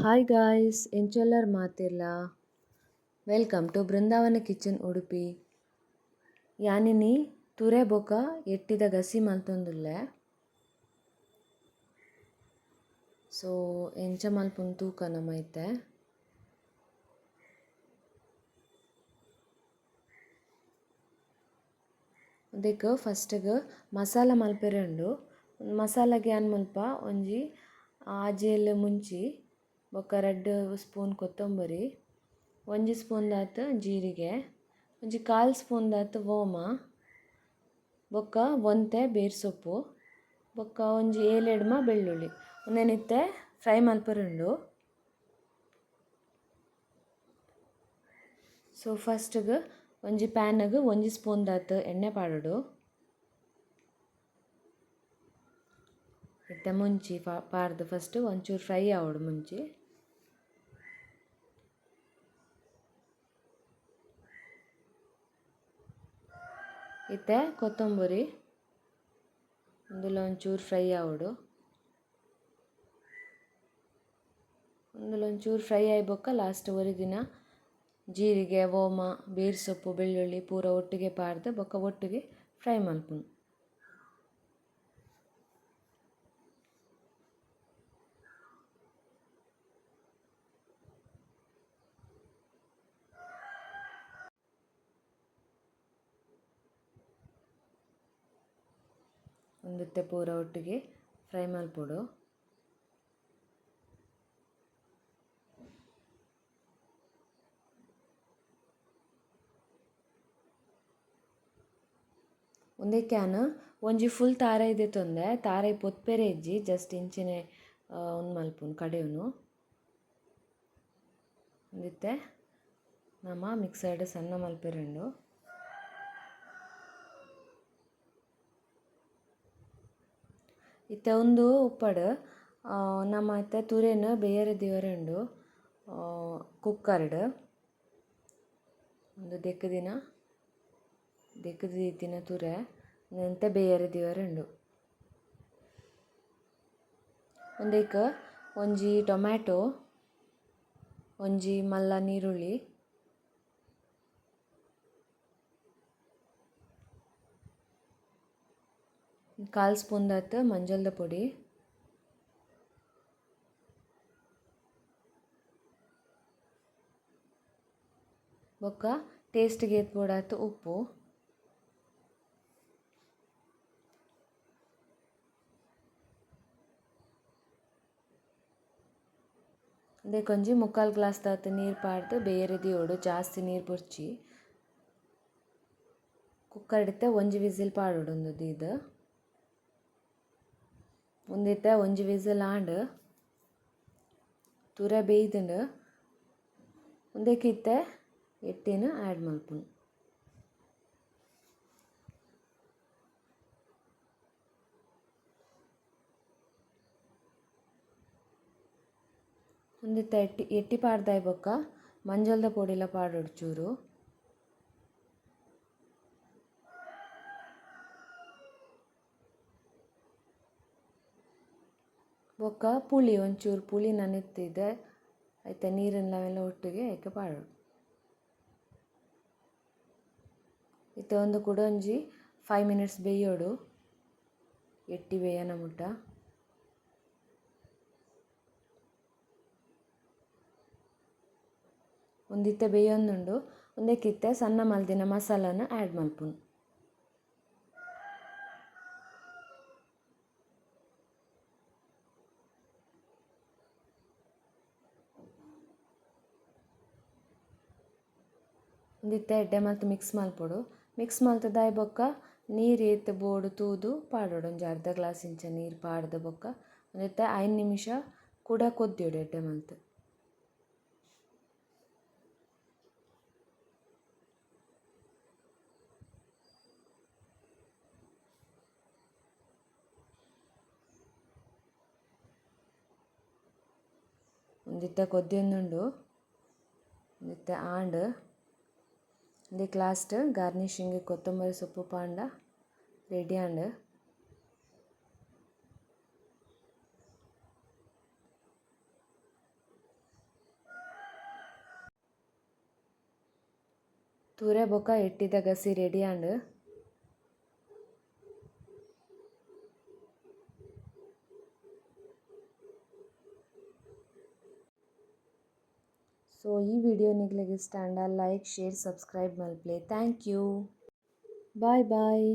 Hi guys ಎಂಚೊಲ್ಲರ್ ಮಾತಿರ್ಲ welcome to Brindavana kitchen Udupi. ಯಾನಿನಿ ತುರೆ ಬೊಕ ಎಟ್ಟಿದ ಗಸಿ ಮಲ್ತೊಂದುಲ್ಲೆ. ಸೊ ಎಂಚ ಮಲ್ಪುನ ತೂಕ ನಮೈತೆ ಅದಕ್ಕೆ ಫಸ್ಟಿಗೆ ಮಸಾಲ ಮಲ್ಪೆರೆ ಉಂಡು. ಮಸಾಲಗೆ ಏನು ಮಲ್ಪ ಒಂಜಿ ಆಜೆಲ್ ಮುಂಚಿ ಬೊಕ್ಕ 2 ಸ್ಪೂನ್ ಕೊತ್ತಂಬರಿ, 1 ಸ್ಪೂನ್ ದಾತ್ ಜೀರಿಗೆ, ಒಂಜಿ 1/4 ಸ್ಪೂನ್ ದಾತ್ ಓಮ, ಬೊಕ್ಕ ಒಂತೆ ಬೇರ್ ಸೊಪ್ಪು, ಬೊಕ್ಕ ಒಂಜಿ 7 ಬೆಳ್ಳುಳ್ಳಿ ಉಂದೆನಿತ್ತೆ ಫ್ರೈ ಮಲ್ಪೆರುಂಡು. ಸೊ ಫಸ್ಟಿಗೆ ಒಂಜಿ ಪ್ಯಾನ್ಗೆ 1 ಸ್ಪೂನ್ ದಾತ್ ಎಣ್ಣೆ ಪಾಡೋಡು. ಇತ್ತೆ ಮುಂಚಿ ಪಾಡ್ದು ಫಸ್ಟ್ ಒಂಚೂರು ಫ್ರೈ ಆವೋಡು ಮುಂಚಿ. ಇತ್ತೆ ಕೊತ್ತಂಬರಿ ಒಂದುಲ ಒಂಚೂರು ಫ್ರೈ ಆವೋಡು. ಒಂದುಲ ಒಂಚೂರು ಫ್ರೈ ಆಯ್ಬೊಕ್ಕ ಲಾಸ್ಟ್ ಒರಿದಿನ ಜೀರಿಗೆ, ಓಮ, ಬೇರ್ ಸೊಪ್ಪು, ಬೆಳ್ಳುಳ್ಳಿ ಪೂರ ಒಟ್ಟಿಗೆ ಪಾಡ್ದು ಬೊಕ್ಕ ಒಟ್ಟಿಗೆ ಫ್ರೈ ಮಲ್ಪುನು. ಒಂದಿತ್ತೆ ಪೂರ ಒಟ್ಟಿಗೆ ಫ್ರೈ ಮಲ್ಪೊಡು. ಒಂದೇ ಕ್ಯಾನ್ ಒಂಜಿ ಫುಲ್ ತಾರ ಇದೆ ತೊಂದೆ ತಾರ ಪೊತ್ಪೆರೆ ಇಜ್ಜಿ ಜಸ್ಟ್ ಇಂಚಿನೆ ಒಂದು ಮಲ್ಪುನು ಕಡೆಯುನು. ಒಂದಿತ್ತೆ ನಮ ಮಿಕ್ಸರ್ಡ್ ಸಣ್ಣ ಮಲ್ಪೆರುಂಡು. ಇತ್ತೆ ಒಂದು ಉಪ್ಪಡ್ ನಮ ಇತ್ತೆ ತುರೆನ್ ಬೇಯರೆ ದಿವರೆಂಡು ಕುಕ್ಕರ್ಡ್ ಒಂದು ದೆಕ್ಕುದು ದೀತಿನ ತುರೆ ಎಂತ ಬೇಯರೆ ದಿವರೆಂಡು. ಒಂದೇಕ ಒಂಜಿ ಟೊಮ್ಯಾಟೊ, ಒಂಜಿ ಮಲ್ಲ ನೀರುಳ್ಳಿ, ಕಾಲ್ ಸ್ಪೂನ್ ದಾತ್ ಮಂಜಲ್ದ ಪೊಡಿ, ಬೊಕ್ಕ ಟೇಸ್ಟ್ಗೆ ಏತ್ ಬೋಡಾತ್ ಉಪ್ಪು, ಅದಕ್ಕೊಂಜಿ 3/4 ಗ್ಲಾಸ್ ದಾತ್ ನೀರು ಪಾಡ್ದು ಬೇಯರೆ ದಿಯೋಡು ಜಾಸ್ತಿ ನೀರು ಬೊರ್ಚಿ ಕುಕ್ಕರ್ಡಿತ್ತೆ ಒಂಜಿ ವಿಸಿಲ್ ಪಾಡೋಡು ಒಂದು ದೀದ್. ಒಂದಿತ್ತೆ ಒಂಜಿ ವಿಸಿಲ್ ಆಂಡ್ ತುರೆ ಬೇಯ್ದುಂಡು ಒಂದೇಕಿತ್ತೆ ಎಟ್ಟಿನ ಆ್ಯಡ್ ಮಲ್ಪುನು. ಒಂದಿತ್ತ ಎಟ್ಟಿ ಪಾಡ್ದಾಯ್ ಬೊಕ್ಕ ಮಂಜಲ್ದ ಪೊಡಿಲ ಪಾಡೋಡು ಚೂರು. ಬೊಕ್ಕ ಪುಳಿ ಒಂಚೂರು ಪುಳಿ ನೆನೆತ್ತಿದ್ದೆ ಆಯ್ತಾ ನೀರನ್ನೆಲ್ಲ ಒಟ್ಟಿಗೆ ಐಕೆ ಪಾಡೋಡು. ಇತ್ತೆ ಒಂದು ಕೂಡ ಒಂಜಿ 5 ಮಿನಿಟ್ಸ್ ಬೇಯೋಡು ಎಟ್ಟಿ ಬೇಯನ ಮುಟ್ಟ. ಒಂದಿತ್ತೆ ಬೇಯೊಂದುಂಡು ಒಂದಕ್ಕಿತ್ತೆ ಸಣ್ಣ ಮಲ್ದಿನ ಮಸಾಲನ ಆ್ಯಡ್ ಮಲ್ಪುನು. ಒಂದಿತ್ತೆ ಎಡ್ಡೆ ಮಲ್ತ್ ಮಿಕ್ಸ್ ಮಲ್ಪೊಡು. ಮಿಕ್ಸ್ ಮಲ್ತದಾಯ್ ಬೊಕ್ಕ ನೀರು ಏತ್ ಬೋಡು ತೂದು ಪಾಡೋಡು ಒಂಜಿ ಅರ್ಧ ಗ್ಲಾಸ್ ಇಂಚ ನೀರು ಪಾಡ್ದು ಬೊಕ್ಕ ಒಂದಿತ್ತೆ 5 ನಿಮಿಷ ಕೂಡ ಕೊದ್ಯೋಡು ಎಡ್ಡೆ ಮಲ್ತ್. ಒಂದಿತ್ತೆ ಕೊದ್ಯೊಂದುಂಡು ಒಂದಿತ್ತೆ ಆಂಡ್ ಒಂದಕ್ಕೆ ಲಾಸ್ಟ್ ಗಾರ್ನಿಷಿಂಗ್ ಕೊತ್ತಂಬರಿ ಸೊಪ್ಪು ಪಾಂಡ ರೆಡಿ ಆಂಡ್. ತೂರೆ ಬೊಕ ಎಟ್ಟಿದ ಗಸಿ ರೆಡಿ ಆಂಡ್. ಸೊ ಈ ವಿಡಿಯೋ ನಿಗ್ಲಿಗೆ ಇಷ್ಟ ಆಂಡ ಲೈಕ್ ಶೇರ್ ಸಬ್ಸ್ಕ್ರೈಬ್ ಮಲ್ಪ್ಲೆ. Thank you. Bye bye.